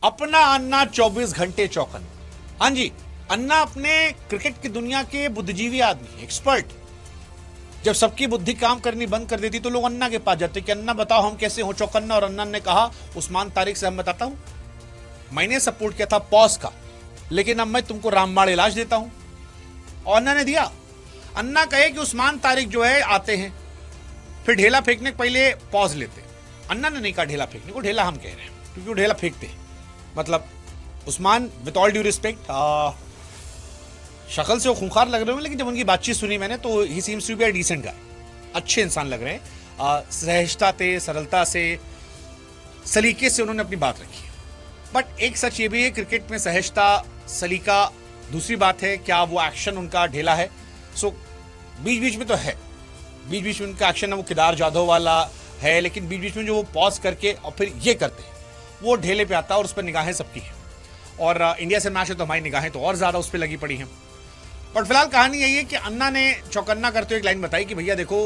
अपना अन्ना 24 घंटे चौकन्ना। हाँ जी, अन्ना अपने क्रिकेट की दुनिया के बुद्धिजीवी आदमी, एक्सपर्ट। जब सबकी बुद्धि काम करनी बंद कर देती तो लोग अन्ना के पास जाते कि अन्ना बताओ हम कैसे हो चौकन्ना। और अन्ना ने कहा उस्मान तारिक से हम बताता हूं, मैंने सपोर्ट किया था पॉज का, लेकिन अब मैं तुमको रामबाण इलाज देता हूं। और अन्ना ने दिया। अन्ना कहे कि उस्मान तारिक जो है आते हैं, फिर ढेला फेंकने के पहले पॉज लेते हैं। अन्ना ने नहीं कहा ढेला फेंकने को, ढेला हम कह रहे हैं क्योंकि वो ढेला फेंकते हैं। मतलब Usman with all due respect, शक्ल से वो खूंखार लग रहे हैं, लेकिन जब उनकी बातचीत सुनी मैंने तो ही seems to be a decent guy. अच्छे इंसान लग रहे हैं, सहजता से, सरलता से, सलीके से उन्होंने अपनी बात रखी। बट एक सच ये भी है, क्रिकेट में सहजता, सलीका दूसरी बात है, क्या वो एक्शन उनका ढेला है। सो बीच बीच में तो है, बीच बीच में उनका एक्शन है वो केदार जाधव वाला है, लेकिन बीच बीच में जो वो पॉज करके और फिर ये करते हैं वो ढेले पे आता है और उस पर निगाहें सबकी हैं। और इंडिया से मैच है तो हमारी निगाहें तो और ज़्यादा उस पर लगी पड़ी हैं। बट फिलहाल कहानी यही है कि अन्ना ने चौकन्ना करते हुए एक लाइन बताई कि भैया देखो,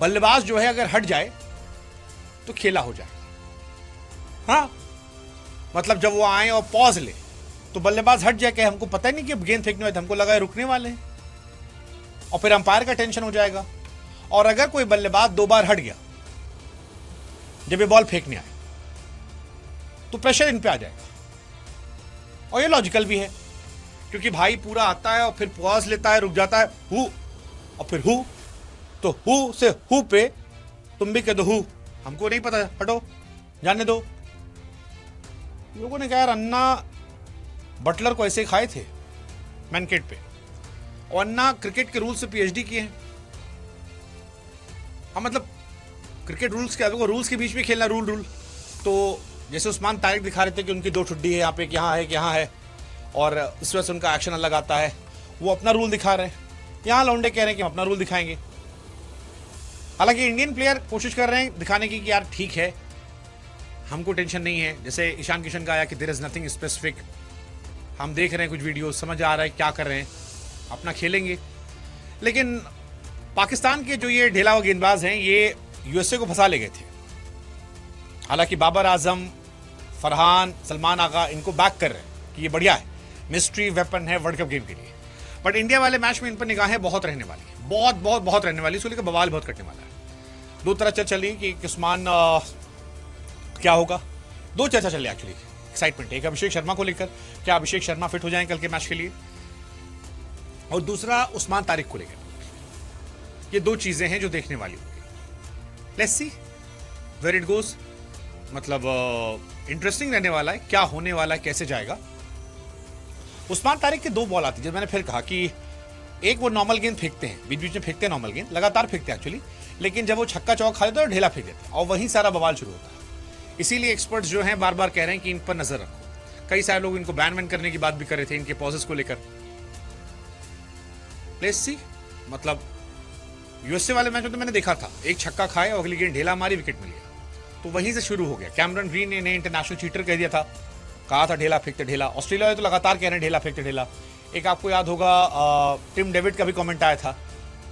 बल्लेबाज जो है अगर हट जाए तो खेला हो जाए। हाँ, मतलब जब वो आए और पॉज ले तो बल्लेबाज हट जाए, कि हमको पता ही नहीं कि अब गेंद फेंकने वाले, हमको लगा है रुकने वाले हैं, और फिर अंपायर का टेंशन हो जाएगा। और अगर कोई बल्लेबाज 2 बार हट गया जब ये बॉल फेंकने आए तो प्रेशर इन पे आ जाएगा। और ये लॉजिकल भी है, क्योंकि भाई पूरा आता है और फिर पॉज लेता है, रुक जाता है, हु और फिर हु, तो हु से हु पे तुम भी कह दो हु, हमको नहीं पता, हटो जाने दो। लोगों ने कहा यार अन्ना बटलर को ऐसे खाए थे मैनकेट पे, और अन्ना क्रिकेट के रूल्स से पीएचडी किए हैं। हाँ, मतलब क्रिकेट रूल्स के रूल्स के बीच में खेलना, रूल। तो जैसे उस्मान तारिक दिखा रहे थे कि उनकी 2 ठुड्डी है यहाँ पे, यहाँ है, यहाँ है, और इस वजह से उनका एक्शन अलग आता है, वो अपना रूल दिखा रहे हैं। यहाँ लौंडे कह रहे हैं कि हम अपना रूल दिखाएंगे। हालांकि इंडियन प्लेयर कोशिश कर रहे हैं दिखाने की कि यार ठीक है, हमको टेंशन नहीं है। जैसे ईशान किशन का आया कि देयर इज नथिंग स्पेसिफिक, हम देख रहे हैं कुछ वीडियो, समझ आ रहा है क्या कर रहे हैं, अपना खेलेंगे। लेकिन पाकिस्तान के जो ये ढेला हुआ गेंदबाज हैं, ये यूएसए को फंसा ले गए थे। हालांकि बाबर आजम, फरहान, सलमान आगा इनको बैक कर रहे हैं कि ये बढ़िया है, मिस्ट्री वेपन है वर्ल्ड कप गेम के लिए। बट इंडिया वाले मैच में इन पर निगाहें बहुत रहने वाली है, बहुत बहुत बहुत रहने वाली है, इसको लेकर बवाल बहुत कटने वाला है। 2 तरह चर्चा चल रही कि उस्मान क्या होगा, 2 चर्चा चल रही एक्चुअली, एक्साइटमेंट। एक अभिषेक शर्मा को लेकर, क्या अभिषेक शर्मा फिट हो जाएं कल के मैच के लिए, और दूसरा उस्मान तारिक को लेकर। ये 2 चीजें हैं जो देखने वाली होंगी। Let's see where it goes. मतलब इंटरेस्टिंग रहने वाला है, क्या होने वाला है, कैसे जाएगा। उस्मान तारिक के 2 बॉल आती है, जब मैंने फिर कहा कि एक वो नॉर्मल गेंद फेंकते हैं, बीच बीच में फेंकते हैं नॉर्मल गेंद, लगातार फेंकते हैं एक्चुअली, लेकिन जब वो छक्का चौक खा लेते हैं तो ढेला फेंक देते हैं, और वहीं सारा बवाल शुरू होता है। इसीलिए एक्सपर्ट्स जो हैं बार बार कह रहे हैं कि इन पर नजर रखो। कई सारे लोग इनको बैन करने की बात भी कर रहे थे इनके पॉजेस को लेकर। लेट्स सी, मतलब यूएसए वाले मैच में तो मैंने देखा था, एक छक्का खाए और अगली गेंद ढेला मारी, विकेट मिल गया, तो वहीं से शुरू हो गया। कैमरन ग्रीन ने इंटरनेशनल चीटर कह दिया था, कहा था ढेला फेंकते ढेला। ऑस्ट्रेलिया वाले तो लगातार कह रहे हैं ढेला फेंकते ढेला। एक आपको याद होगा टिम डेविड का भी कमेंट आया था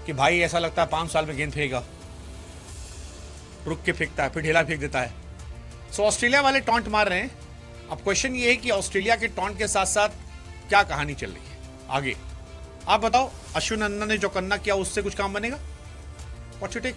कि भाई ऐसा लगता है 5 साल में गेंद फेंकेगा, रुक के फेंकता है, फिर ढेला फेंक देता है। सो ऑस्ट्रेलिया वाले टॉन्ट मार रहे हैं। अब क्वेश्चन ये है कि ऑस्ट्रेलिया के टॉन्ट के साथ साथ क्या कहानी चल रही है आगे। आप बताओ, अश्विन अन्ना ने जो करना किया उससे कुछ काम बनेगा? What's your take?